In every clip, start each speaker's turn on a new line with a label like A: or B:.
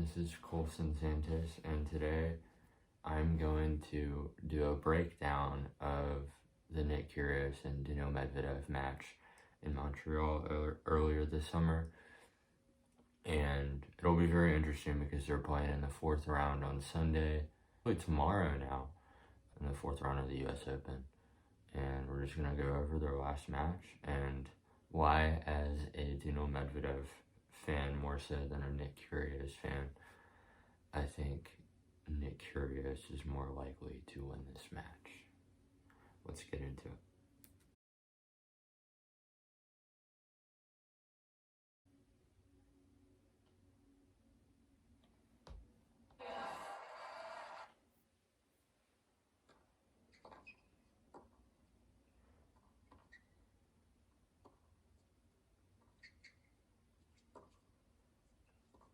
A: this is Colson Santos, and today I'm going to do a breakdown of the Nick Kyrgios and Daniil Medvedev match in Montreal earlier this summer. And it'll be very interesting because they're playing in the fourth round on Sunday, tomorrow now, in the fourth round of the US Open. And we're just going to go over their last match and why, as a Daniil Medvedev fan more so than a Nick Kyrgios fan, I think Nick Kyrgios is more likely to win this match. Let's get into it.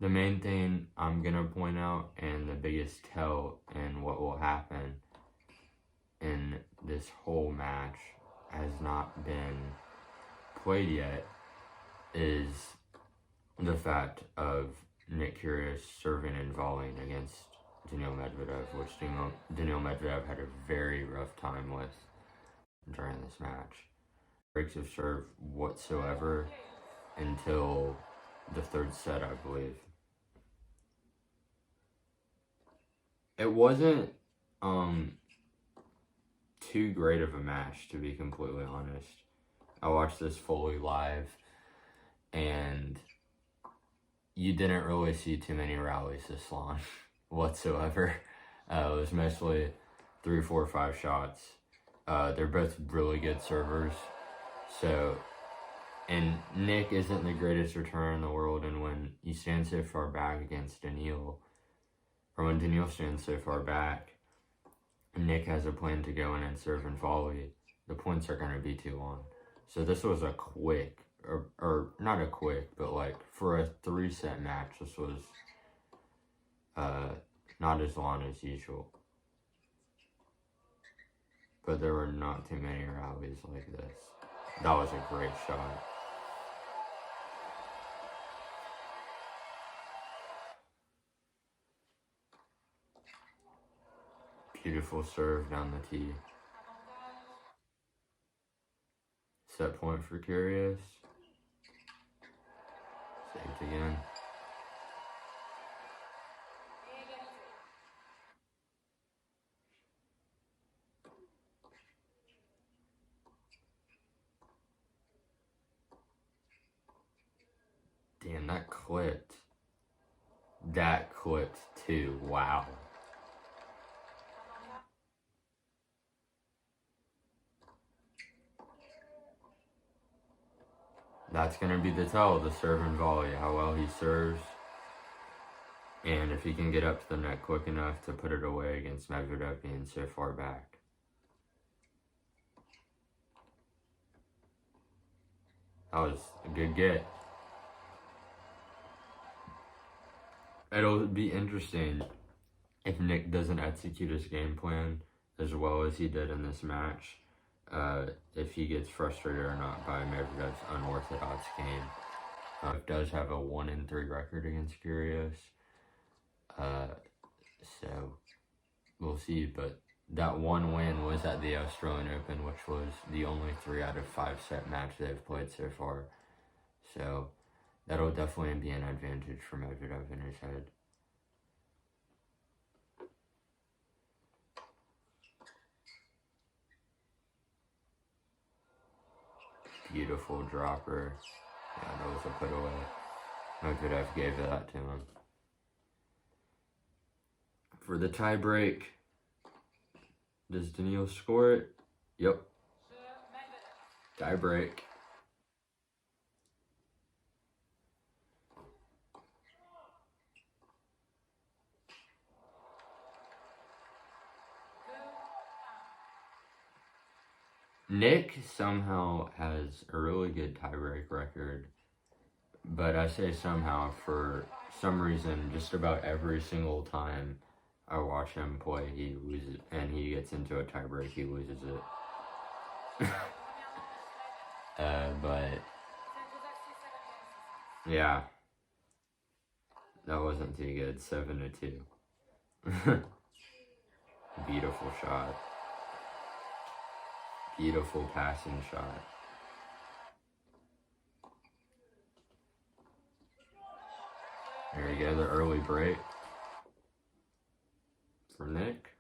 A: The main thing I'm going to point out, and the biggest tell in what will happen in this whole match has not been played yet, is the fact of Nick Kyrgios serving and volleying against Daniil Medvedev, which Daniil Medvedev had a very rough time with during this match. Breaks of serve whatsoever until the third set, I believe. It wasn't too great of a match, to be completely honest. I watched this fully live, and you didn't really see too many rallies this long whatsoever. It was mostly 3, 4, 5 shots. They're both really good servers. And Nick isn't the greatest returner in the world, and when you stand so far back against Daniil, or when Daniil stands so far back, Nick has a plan to go in and serve and volley, the points are going to be too long. So this was a quick, or not a quick, but like for a 3-set match, this was not as long as usual. But there were not too many rallies like this. That was a great shot. Beautiful serve down the tee. Set point for Kyrgios. Saved again. Damn, that clipped. That clipped too. Wow. That's going to be the tell, the serve and volley, how well he serves, and if he can get up to the net quick enough to put it away against Medvedev being so far back. That was a good get. It'll be interesting if Nick doesn't execute his game plan as well as he did in this match. If he gets frustrated or not by Medvedev's unorthodox game. He does have a 1-3 record against Kyrgios. So we'll see, but that one win was at the Australian Open, which was the only 3 out of 5 set match they've played so far. So that'll definitely be an advantage for Medvedev in his head. Beautiful dropper. Yeah, that was a put away. Medvedev gave that to him. For the tie break, does Daniil score it? Yep. Tie break. Nick somehow has a really good tiebreak record, but I say somehow for some reason, just about every single time I watch him play, he loses, and he gets into a tiebreak, he loses it. But yeah, That wasn't too good. 7-2. Beautiful shot. Beautiful passing shot. There you go, the early break for Nick.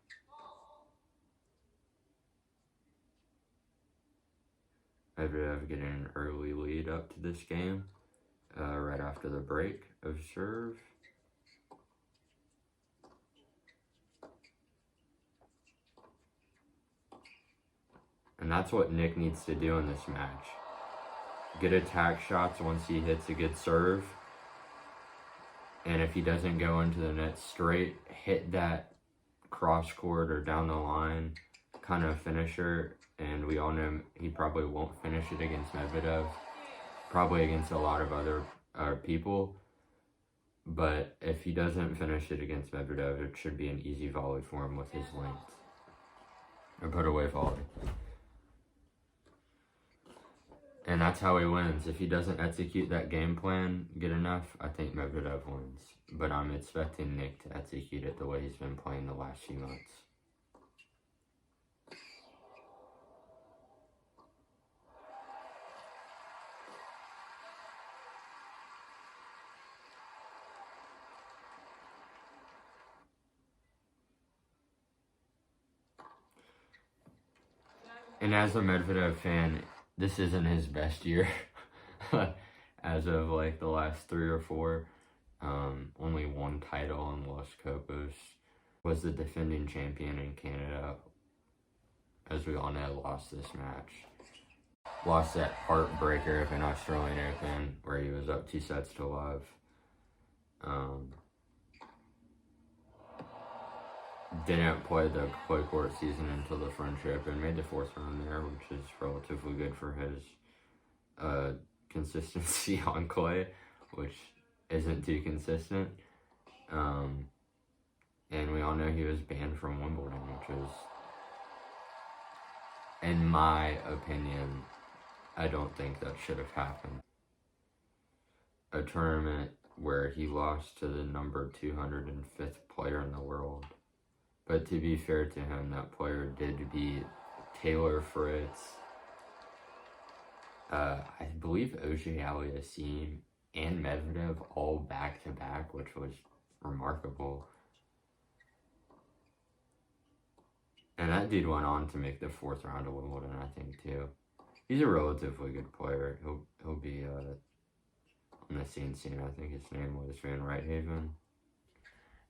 A: Medvedev getting an early lead up to this game, right after the break of serve. And that's what Nick needs to do in this match. Get attack shots once he hits a good serve. And if he doesn't go into the net straight, hit that cross court or down the line kind of finisher. And we all know he probably won't finish it against Medvedev. Probably against a lot of other people. But if he doesn't finish it against Medvedev, it should be an easy volley for him with his length. Or put away volley. And that's how he wins. If he doesn't execute that game plan good enough, I think Medvedev wins. But I'm expecting Nick to execute it the way he's been playing the last few months. And as a Medvedev fan, this isn't his best year. As of like the last 3 or 4. Only one title in Los Copos. Was the defending champion in Canada. As we all know, lost this match. Lost that heartbreaker of an Australian Open where he was up 2-0. Didn't play the clay court season until the French Open. Made the 4th round there, which is relatively good for his consistency on clay, which isn't too consistent. And we all know he was banned from Wimbledon, which was, in my opinion, I don't think that should have happened. A tournament where he lost to the number 205th player in the world. But to be fair to him, that player did beat Taylor Fritz, I believe Auger-Aliassime and Medvedev all back-to-back, which was remarkable. And that dude went on to make the 4th round of Wimbledon, I think, too. He's a relatively good player. He'll be on the scene soon. I think his name was Van Rijthoven.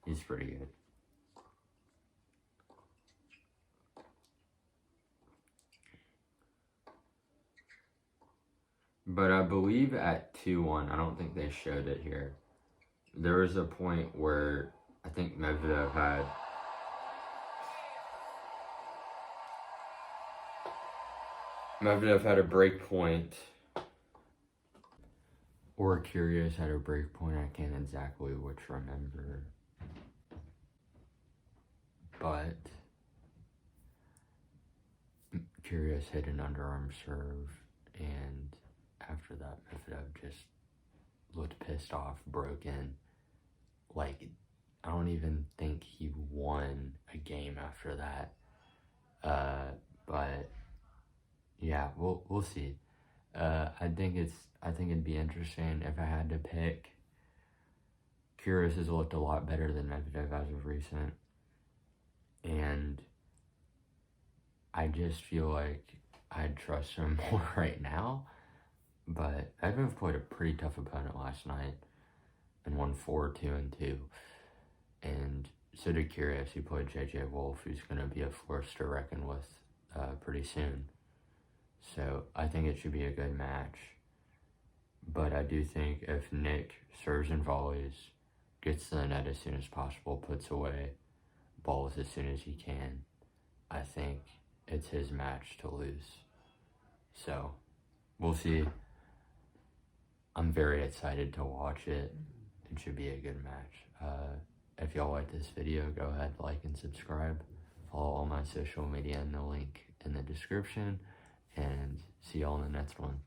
A: He's pretty good. But I believe at 2-1, I don't think they showed it here. There was a point where I think Medvedev had a break point. Or Kyrgios had a break point. I can't exactly remember. But Kyrgios hit an underarm serve, and after that, Medvedev just looked pissed off, broken. Like, I don't even think he won a game after that. But yeah, we'll see. I think it'd be interesting if I had to pick. Kyrgios has looked a lot better than Medvedev as of recent, and I just feel like I'd trust him more right now. But Medvedev played a pretty tough opponent last night and won 4-2-2. And so did Kyrgios, who played JJ Wolf, who's going to be a force to reckon with pretty soon. So I think it should be a good match. But I do think if Nick serves and volleys, gets to the net as soon as possible, puts away balls as soon as he can, I think it's his match to lose. So we'll see. I'm very excited to watch it. It should be a good match. If y'all like this video, go ahead, like and subscribe. Follow all my social media in the link in the description. And see y'all in the next one.